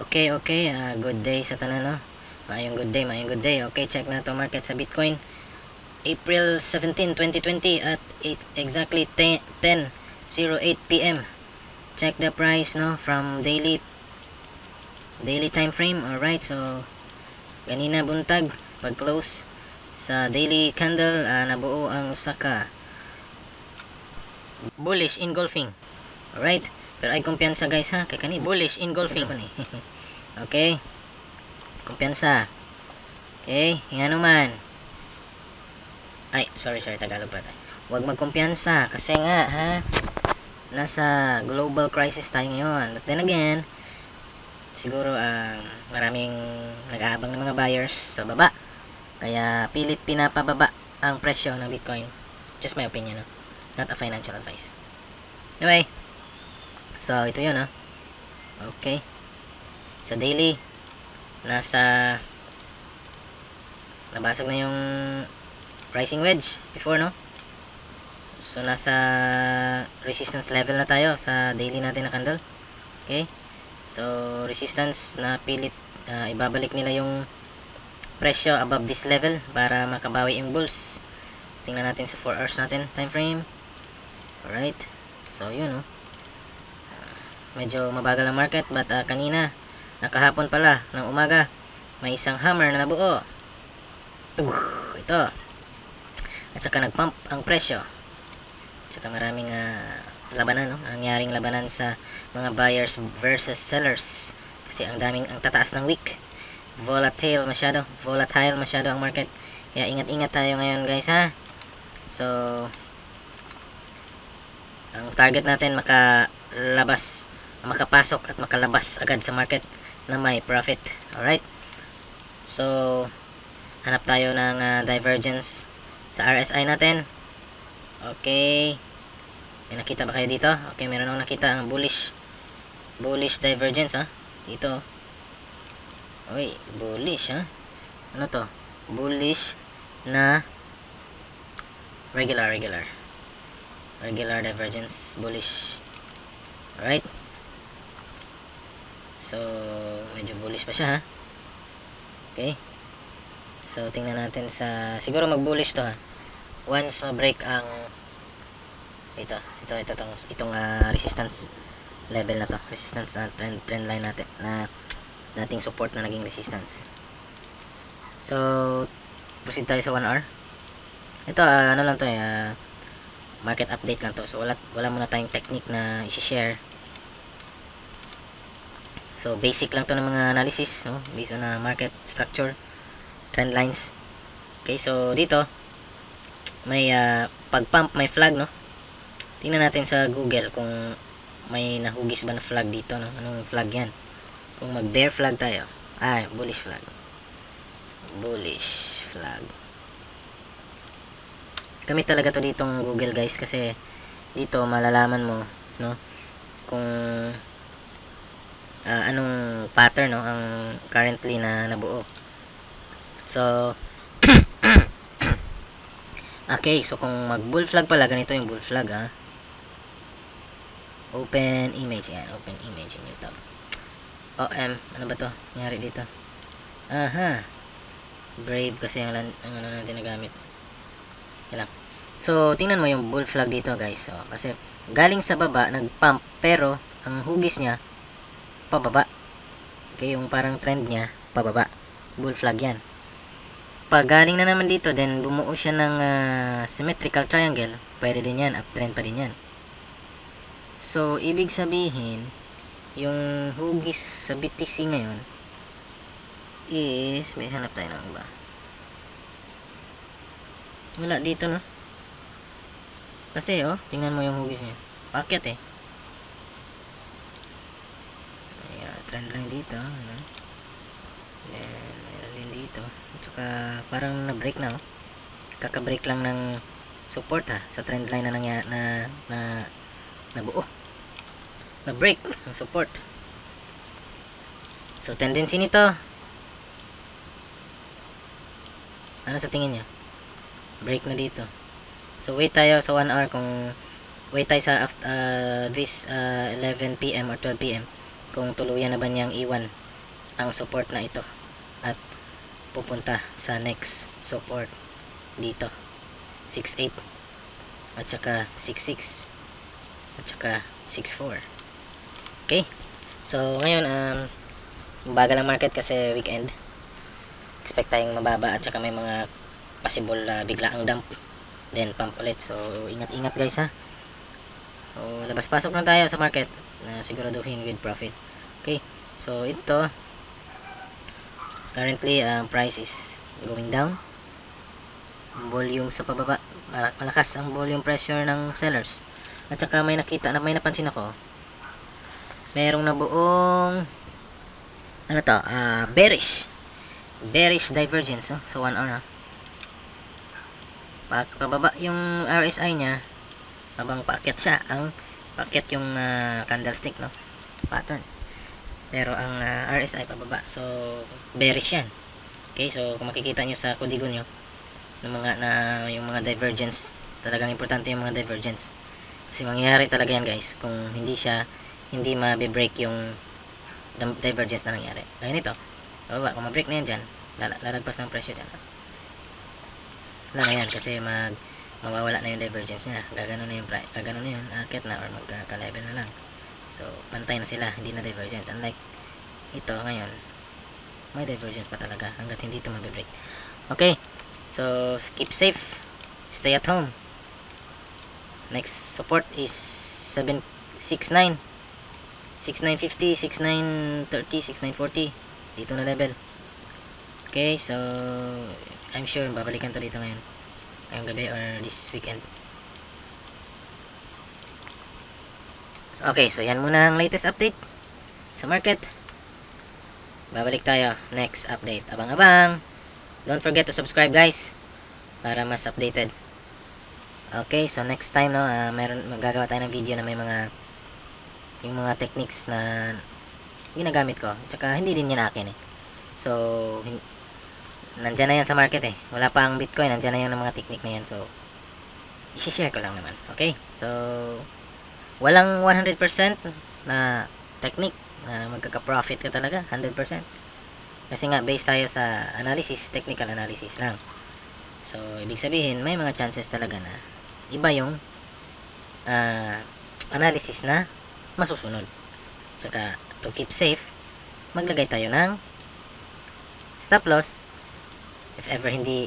Okay, good day sa tanan, no? Maayong good day. Okay, check na to market sa Bitcoin. April 17, 2020 at exactly 10:08 p.m. Check the price, no, from daily time frame. Alright, so ganina buntag pag close sa daily candle, nabuo ang usa ka bullish engulfing. Alright, pero ay kumpiyansa guys, ha, kay kani bullish engulfing ko ni. Okay, kumpiyansa. Okay, yan naman. Ay, sorry, Tagalog pa tayo. Huwag magkumpiyansa kasi nga, ha, nasa global crisis tayo ngayon. But then again, siguro maraming nag-aabang ng mga buyers sa baba. Kaya pilit pinapababa ang presyo ng Bitcoin. Just my opinion, no? Not a financial advice. Anyway, so ito yun, no? Okay. Sa daily, nabasag na yung pricing wedge before, no? So nasa resistance level na tayo sa daily natin na candle. Okay, so resistance na pilit ibabalik nila yung presyo above this level para makabawi yung bulls. Tingnan natin sa 4 hours natin time frame. Alright, so yun, no? Medyo mabagal ang market, but kanina, nakahapon pala ng umaga, may isang hammer na nabuo. Ito. At saka nagpump ang presyo. At saka maraming labanan, no? Nangyaring labanan sa mga buyers versus sellers. Kasi ang tataas ng week. Volatile masyado ang market. Kaya ingat-ingat tayo ngayon, guys, ha. So ang target natin makapasok at makalabas agad sa market na may profit. Alright, so hanap tayo ng divergence sa RSI natin. Okay, may nakita ba kayo dito? Okay, meron akong nakita ang bullish divergence, ha, dito. Uy, bullish, ha. Ano to? Bullish na regular divergence, bullish. Alright, so medyo bullish pa siya, ha. Okay, so tingnan natin siguro mag-bullish to, ha, once ma-break ang itong resistance level na to, resistance trend line natin na dating support na naging resistance. So proceed tayo sa 1 hour. Ito ano lang to, market update lang to. So wala muna tayong technique na i-share. So basic lang to ng mga analysis, no, based on market structure, trend lines. Okay, so dito may pag-pump, may flag, no. Tingnan natin sa Google kung may nahugis ba na flag dito, no. Anong flag yan? Kung mag-bear flag tayo, bullish flag. Gamit talaga to ditong Google, guys, kasi dito malalaman mo, no, kung anong pattern, no, ang currently na nabuo. So okay, so kung mag bull flag pala, ganito yung bull flag, ha. Open image, yan, open image in YouTube. Ano ba to nangyari dito? Brave kasi ang ano natin nagamit. Yan lang. So tingnan mo yung bull flag dito, guys. So, kasi galing sa baba nag-pump, pero ang hugis niya pababa. Okay, yung parang trend niya pababa. Bull flag yan. Pag galing na naman dito, then bumuo siya ng symmetrical triangle, pwede din yan, uptrend pa din yan. So ibig sabihin, yung hugis sa BTC ngayon is, may hanap tayo ng iba. Wala dito, no? Kasi tingnan mo yung hugis niya, packet, ayan, trend lang dito, ano? Then mayroon din dito, at saka parang na-break na, kaka-break lang ng support, sa trend line na nabuo, na-break ng support. So tendency nito, ano sa tingin niya? Break na dito. So wait tayo sa 1 hour, wait tayo sa this 11 PM or 12 PM kung tuluyan na ba niyang iwan ang support na ito at pupunta sa next support dito 6.8 at saka 6.6 at saka 6.4. Okay, so ngayon bagal ang market kasi weekend, expect tayong mababa at saka may mga possible biglaang dump, then pump ulit. So ingat guys ha. So labas-pasok lang tayo sa market na siguraduhin with profit. Okay, so ito currently price is going down, volume sa pababa, malakas ang volume pressure ng sellers. At saka may napansin ako, merong nabuong ano to, bearish divergence sa 1 hour. Pababa yung RSI nya habang paakyat siya, paakyat yung candlestick pattern, pero ang RSI pababa, so bearish yan. Okay, so kung makikita nyo sa kodigo nyo yung mga divergence, talagang importante yung mga divergence kasi mangyayari talaga yan guys kung hindi mabe-break yung divergence na nangyari. Kaya nito baba, kung ma-break na yan dyan, lalagpas ng presyo dyan, wala na yan kasi mawawala na yung divergence nya, gagano na yung price, gagano na yun, akit na or magka-level na lang. So pantay na sila, hindi na divergence. Unlike ito ngayon, may divergence pa talaga hanggat hindi ito mabe-break. Okay, so keep safe, stay at home. Next support is 769, 6950, 6930, 6940, dito na level. Okay, so I'm sure babalikan to dito ngayong gabi or this weekend. Okay, so yan muna ang latest update sa market. Babalik tayo next update. Abang-abang. Don't forget to subscribe guys para mas updated. Okay, so next time magagawa tayo ng video na may yung mga techniques na ginagamit ko. Tsaka hindi din yan akin So nandyan na yan sa market wala pa ang Bitcoin, nandyan na yan ang mga technique na yan. So i-share ko lang naman. Okay, so walang 100% na technique na magkaka-profit ka talaga 100%, kasi nga based tayo sa analysis, technical analysis lang. So ibig sabihin may mga chances talaga na iba yung analysis na masusunod. Saka to keep safe, maglagay tayo ng stop loss if ever hindi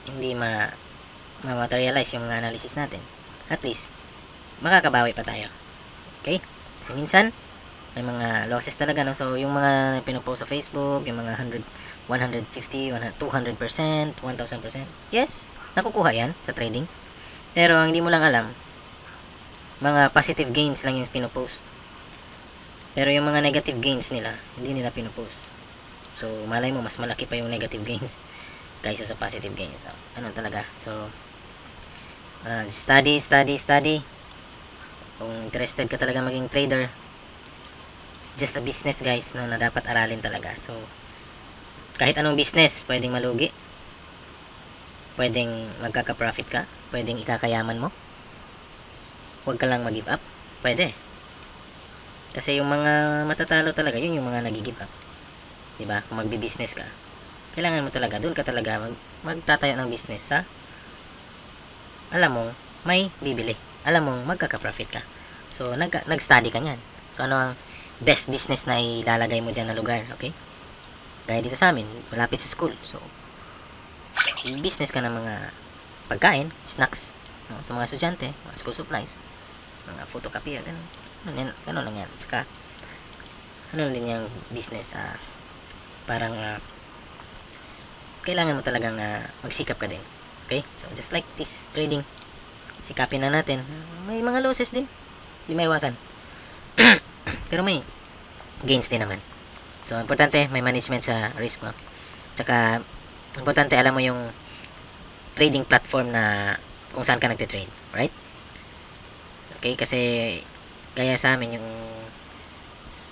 ma-materialize yung analysis natin. At least makakabawi pa tayo. Okay, kasi minsan may mga losses talaga so yung mga pinupost sa Facebook, yung mga 150, 200%, 1000%, yes, nakukuha yan sa trading. Pero ang hindi mo lang alam, mga positive gains lang yung pinupost. Pero yung mga negative gains nila, hindi nila pinupost. So malay mo mas malaki pa yung negative gains kaysa sa positive gains. So, ano talaga. So study. Kung interested ka talaga maging trader, it's just a business guys na dapat aralin talaga. So kahit anong business, pwedeng malugi, pwedeng magkaka-profit ka, pwedeng ikakayaman mo. Huwag ka lang mag-give up. Pwede. Kasi yung mga matatalo talaga, yun yung mga nag-give up. Diba? Kung magbi-business ka, kailangan mo talaga, doon ka talaga magtatayo ng business sa alam mong may bibili. Alam mong magkaka-profit ka. So, nag-study ka niyan. So, ano ang best business na ilalagay mo dyan na lugar? Okay? Gaya dito sa amin, malapit sa school. So, business ka ng mga pagkain, snacks, sa mga estudyante, mga school supplies, mga photocopier, ganun lang yan. Saka, ano din yung business, parang, kailangan mo talagang magsikap ka din. Okay? So, just like this trading, sikapin na natin. May mga losses din. Hindi may iwasan. Pero may gains din naman. So, importante, may management sa risk mo. Tsaka, importante, alam mo yung trading platform na kung saan ka nagtitrade. Right? Okay? Kasi, gaya sa amin, yung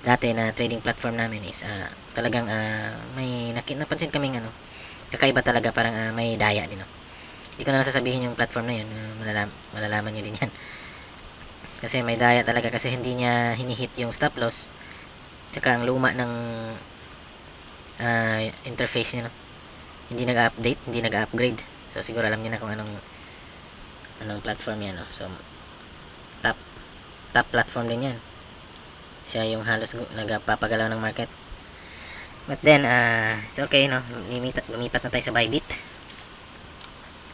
dati na trading platform namin is talagang may napansin kaming kakaiba talaga, parang may daya din. Hindi ko na sasabihin yung platform na yun, malalaman nyo din yan. Kasi may daya talaga kasi hindi niya hinihit yung stop loss. Tsaka ang luma ng interface niya, no? Hindi nag-update, hindi nag-upgrade. So siguro alam niyo na kung anong platform yan, no? So top platform din yan. Siya yung halos nagpapagalaw ng market. But then it's okay, no? Lumipat na tayo sa Bybit.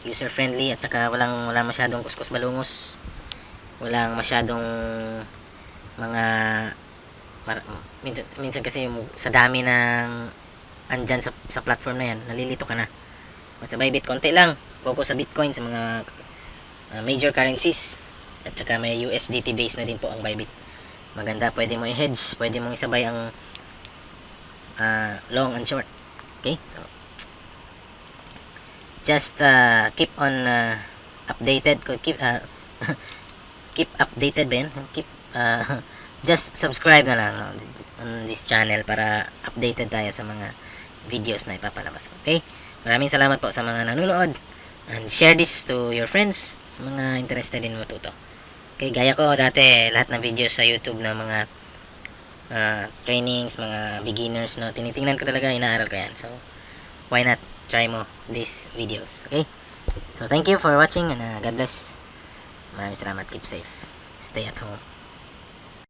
User friendly at saka walang masyadong kuskus balungos. Walang masyadong mga minsan kasi yung sa dami ng andyan sa platform na yan, nalilito ka na. At sa Bybit, konti lang. Focus sa Bitcoin, sa mga major currencies. At saka may USDT base na din po ang Bybit. Maganda, pwede mo i-hedge, pwede mong isabay ang long and short. Okay? So just keep on updated, keep updated ba yan? Keep just subscribe na lang, no, on this channel para updated tayo sa mga videos na ipapalabas ko. Okay? Maraming salamat po sa mga nanonood, and share this to your friends sa mga interested in matuto. Okay, gaya ko dati, lahat ng videos sa YouTube na mga trainings, mga beginners, no, tinitingnan ko talaga, inaaral ko yan. So why not try mo these videos. Okay, so thank you for watching, and God bless. Maraming salamat. Keep safe, stay at home.